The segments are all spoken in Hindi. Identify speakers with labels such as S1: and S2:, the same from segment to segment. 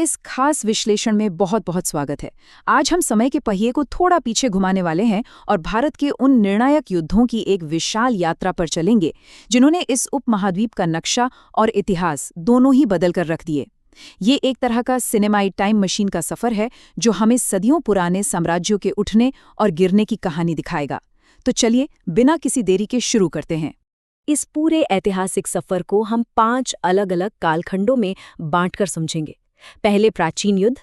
S1: इस खास विश्लेषण में बहुत बहुत स्वागत है। आज हम समय के पहिए को थोड़ा पीछे घुमाने वाले हैं और भारत के उन निर्णायक युद्धों की एक विशाल यात्रा पर चलेंगे जिन्होंने इस उपमहाद्वीप का नक्शा और इतिहास दोनों ही बदल कर रख दिए। ये एक तरह का सिनेमाई टाइम मशीन का सफर है जो हमें सदियों पुराने साम्राज्यों के उठने और गिरने की कहानी दिखाएगा। तो चलिए बिना किसी देरी के शुरू करते हैं।
S2: इस पूरे ऐतिहासिक सफर को हम 5 अलग-अलग कालखंडों में बांटकर समझेंगे। पहले प्राचीन युद्ध,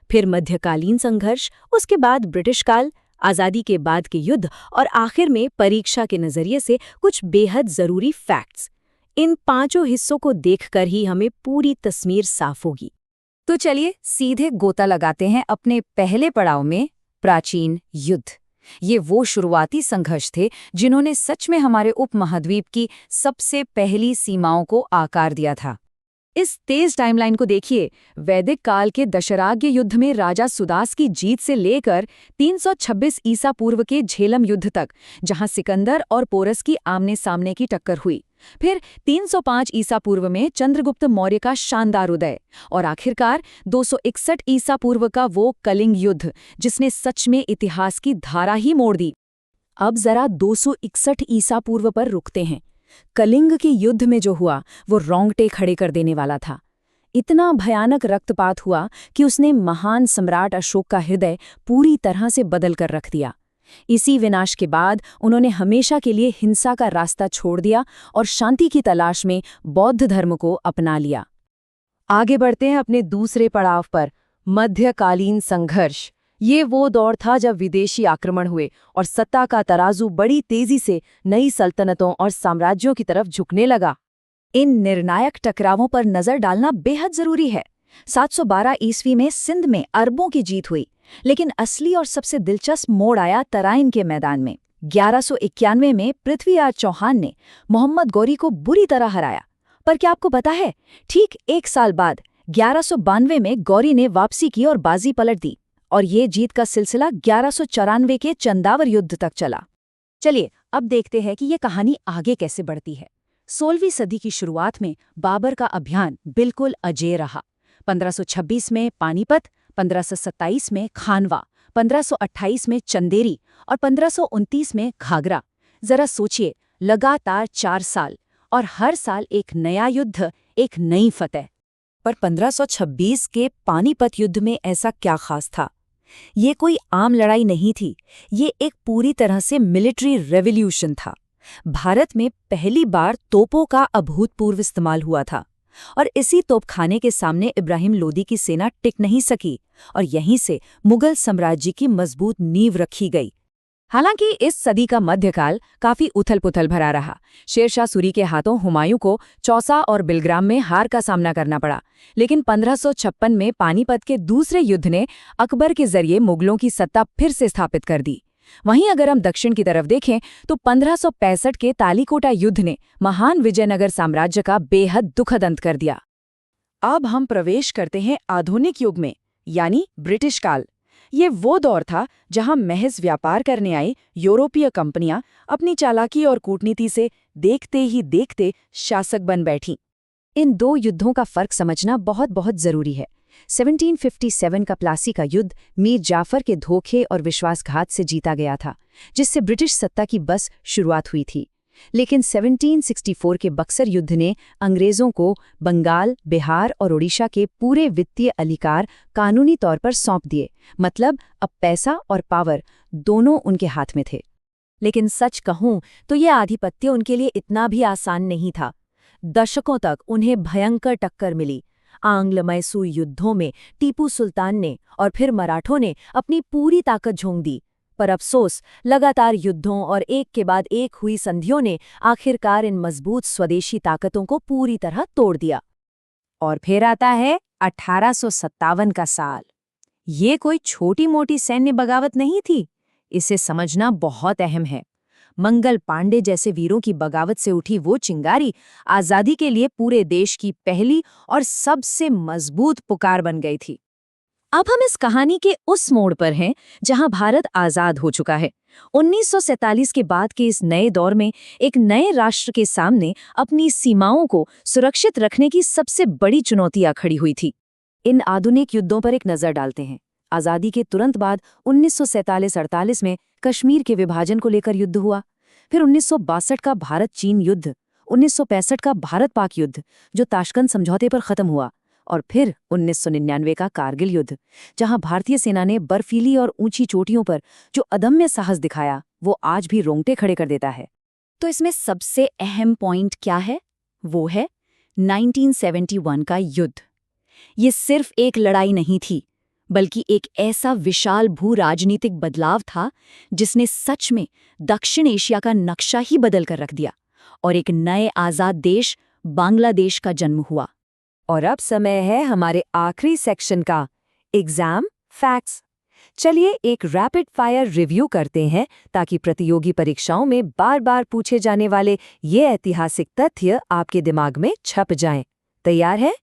S2: फिर मध्यकालीन संघर्ष, उसके बाद ब्रिटिश काल, आज़ादी के बाद के युद्ध और आखिर में परीक्षा के नज़रिए से कुछ बेहद ज़रूरी फैक्ट्स। इन 5 हिस्सों को देखकर ही हमें पूरी तस्वीर साफ होगी।
S1: तो चलिए सीधे गोता लगाते हैं अपने पहले पड़ाव में, प्राचीन युद्ध। ये वो शुरुआती संघर्ष थे जिन्होंने सच में हमारे उपमहाद्वीप की सबसे पहली सीमाओं को आकार दिया था। इस तेज टाइमलाइन को देखिए। वैदिक काल के दशराग्य युद्ध में राजा सुदास की जीत से लेकर 326 ईसा पूर्व के झेलम युद्ध तक, जहां सिकंदर और पोरस की आमने सामने की टक्कर हुई। फिर 305 ईसा पूर्व में चंद्रगुप्त मौर्य का शानदार उदय और आखिरकार 261 ईसा पूर्व का वो कलिंग युद्ध जिसने सच में इतिहास की धारा ही मोड़ दी। अब जरा 261 ईसा पूर्व पर रुकते हैं। कलिंग के युद्ध में जो हुआ वो रोंगटे खड़े कर देने वाला था। इतना भयानक रक्तपात हुआ कि उसने महान सम्राट अशोक का हृदय पूरी तरह से बदल कर रख दिया। इसी विनाश के बाद उन्होंने हमेशा के लिए हिंसा का रास्ता छोड़ दिया और शांति की तलाश में बौद्ध धर्म को अपना लिया। आगे बढ़ते हैं अपने दूसरे पड़ाव पर, मध्यकालीन संघर्ष। ये वो दौर था जब विदेशी आक्रमण हुए और सत्ता का तराजू बड़ी तेजी से नई सल्तनतों और साम्राज्यों की तरफ झुकने लगा। इन निर्णायक टकरावों पर नजर डालना बेहद जरूरी है। 712 ईस्वी में सिंध में अरबों की जीत हुई, लेकिन असली और सबसे दिलचस्प मोड़ आया तराइन के मैदान में। 1191 में पृथ्वीराज चौहान ने मोहम्मद गौरी को बुरी तरह हराया। पर क्या आपको पता है, ठीक 1 साल बाद 1192 में गौरी ने वापसी की और बाजी पलट दी, और ये जीत का सिलसिला 1194 के चंदावर युद्ध तक चला। चलिए अब देखते हैं कि ये कहानी आगे कैसे बढ़ती है। 16वीं सदी की शुरुआत में बाबर का अभियान बिल्कुल अजेय रहा। 1526 में पानीपत, 1527 में खानवा, 1528 में चंदेरी और 1529 में घाघरा। जरा सोचिए, लगातार 4 साल और हर साल एक नया युद्ध, एक नई फतेह। पर 1526 के पानीपत युद्ध में ऐसा क्या खास था? ये कोई आम लड़ाई नहीं थी, ये एक पूरी तरह से मिलिट्री रेवोल्यूशन था। भारत में पहली बार तोपों का अभूतपूर्व इस्तेमाल हुआ था और इसी तोपखाने के सामने इब्राहिम लोदी की सेना टिक नहीं सकी और यहीं से मुगल साम्राज्य की मजबूत नींव रखी गई। हालांकि इस सदी का मध्यकाल काफी उथल-पुथल भरा रहा। शेरशाह सूरी के हाथों हुमायूं को चौसा और बिलग्राम में हार का सामना करना पड़ा, लेकिन 1556 में पानीपत के दूसरे युद्ध ने अकबर के जरिए मुगलों की सत्ता फिर से स्थापित कर दी। वहीं अगर हम दक्षिण की तरफ देखें तो 1565 के तालीकोटा युद्ध ने महान विजयनगर साम्राज्य का बेहद दुखद अंत कर दिया। अब हम प्रवेश करते हैं आधुनिक युग में, यानी ब्रिटिश काल। ये वो दौर था जहां महज व्यापार करने आई यूरोपीय कंपनियां अपनी चालाकी और कूटनीति से देखते ही देखते शासक बन बैठीं। इन 2 युद्धों का फर्क समझना बहुत बहुत जरूरी है। 1757 का प्लासी का युद्ध मीर जाफर के धोखे और विश्वासघात से जीता गया था, जिससे ब्रिटिश सत्ता की बस शुरुआत हुई थी। लेकिन 1764 के बक्सर युद्ध ने अंग्रेजों को बंगाल, बिहार और ओडिशा के पूरे वित्तीय अधिकार कानूनी तौर पर सौंप दिए। मतलब अब पैसा और पावर दोनों उनके हाथ में थे। लेकिन सच कहूं तो ये आधिपत्य उनके लिए इतना भी आसान नहीं था। दशकों तक उन्हें भयंकर टक्कर मिली। आंग्ल मैसूर युद्धों में टीपू सुल्तान ने और फिर मराठों ने अपनी पूरी ताकत झोंक दी। पर अफसोस, लगातार युद्धों और एक के बाद एक हुई संधियों ने आखिरकार इन मजबूत स्वदेशी ताकतों को पूरी तरह तोड़ दिया। और फिर आता है 1857 का साल। ये कोई छोटी मोटी सैन्य बगावत नहीं थी, इसे समझना बहुत अहम है। मंगल पांडे जैसे वीरों की बगावत से उठी वो चिंगारी आजादी के लिए पूरे देश की पहली और सबसे मजबूत पुकार बन गई थी। अब हम इस कहानी के उस मोड़ पर हैं जहां भारत आजाद हो चुका है। 1947 के बाद के इस नए दौर में एक नए राष्ट्र के सामने अपनी सीमाओं को सुरक्षित रखने की सबसे बड़ी चुनौतियां खड़ी हुई थी। इन आधुनिक युद्धों पर एक नज़र डालते हैं। आज़ादी के तुरंत बाद 1947-48 में कश्मीर के विभाजन को लेकर युद्ध हुआ। फिर 1962 का भारत चीन युद्ध, 1965 का भारत पाक युद्ध जो ताशकंद समझौते पर खत्म हुआ, और फिर 1999 का कारगिल युद्ध, जहां भारतीय सेना ने बर्फीली और ऊंची चोटियों पर जो अदम्य साहस दिखाया वो आज भी रोंगटे खड़े कर देता है।
S2: तो इसमें सबसे अहम पॉइंट क्या है? वो है 1971 का युद्ध। ये सिर्फ एक लड़ाई नहीं थी, बल्कि एक ऐसा विशाल भू राजनीतिक बदलाव था जिसने सच में दक्षिण एशिया का नक्शा ही बदल कर रख दिया और एक नए आज़ाद देश बांग्लादेश का जन्म हुआ।
S1: और अब समय है हमारे आखिरी सेक्शन का, एग्जाम फैक्ट्स। चलिए एक रैपिड फायर रिव्यू करते हैं ताकि प्रतियोगी परीक्षाओं में बार बार पूछे जाने वाले ये ऐतिहासिक तथ्य आपके दिमाग में छप जाएं। तैयार है?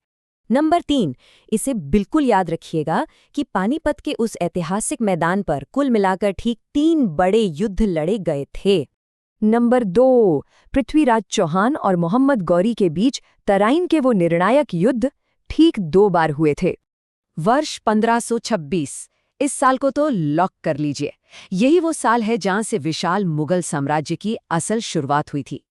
S2: नंबर 3, इसे बिल्कुल याद रखिएगा कि पानीपत के उस ऐतिहासिक मैदान पर कुल मिलाकर ठीक 3 बड़े युद्ध लड़े गए थे।
S1: नंबर 2, पृथ्वीराज चौहान और मोहम्मद गौरी के बीच तराइन के वो निर्णायक युद्ध ठीक 2 बार हुए थे। वर्ष 1526, इस साल को तो लॉक कर लीजिए। यही वो साल है जहां से विशाल मुगल साम्राज्य की असल शुरुआत हुई थी।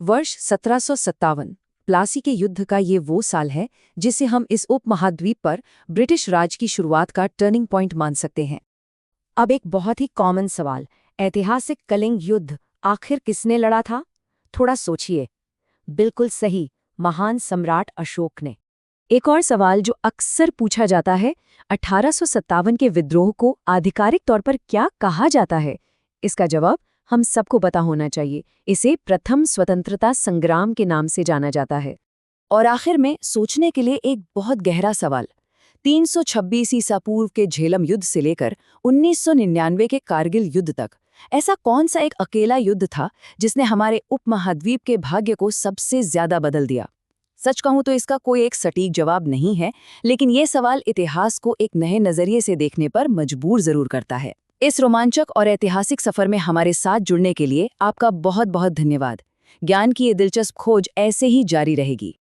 S1: वर्ष 1757, प्लासी के युद्ध का ये वो साल है जिसे हम इस उपमहाद्वीप पर ब्रिटिश राज की शुरुआत का टर्निंग पॉइंट मान सकते हैं। अब एक बहुत ही कॉमन सवाल, ऐतिहासिक कलिंग युद्ध आखिर किसने लड़ा था? थोड़ा सोचिए। बिल्कुल सही, महान सम्राट अशोक ने। एक और सवाल जो अक्सर पूछा जाता है, 1857 के विद्रोह को आधिकारिक तौर पर क्या कहा जाता है? इसका जवाब हम सबको पता होना चाहिए। इसे प्रथम स्वतंत्रता संग्राम के नाम से जाना जाता है। और आखिर में सोचने के लिए एक बहुत गहरा सवाल, 326 ईसा पूर्व के झेलम युद्ध से लेकर 1999 के कारगिल युद्ध तक ऐसा कौन सा एक अकेला युद्ध था जिसने हमारे उपमहाद्वीप के भाग्य को सबसे ज्यादा बदल दिया? सच कहूं तो इसका कोई एक सटीक जवाब नहीं है, लेकिन ये सवाल इतिहास को एक नए नजरिए से देखने पर मजबूर जरूर करता है। इस रोमांचक और ऐतिहासिक सफर में हमारे साथ जुड़ने के लिए आपका बहुत बहुत धन्यवाद। ज्ञान की ये दिलचस्प खोज ऐसे ही जारी रहेगी।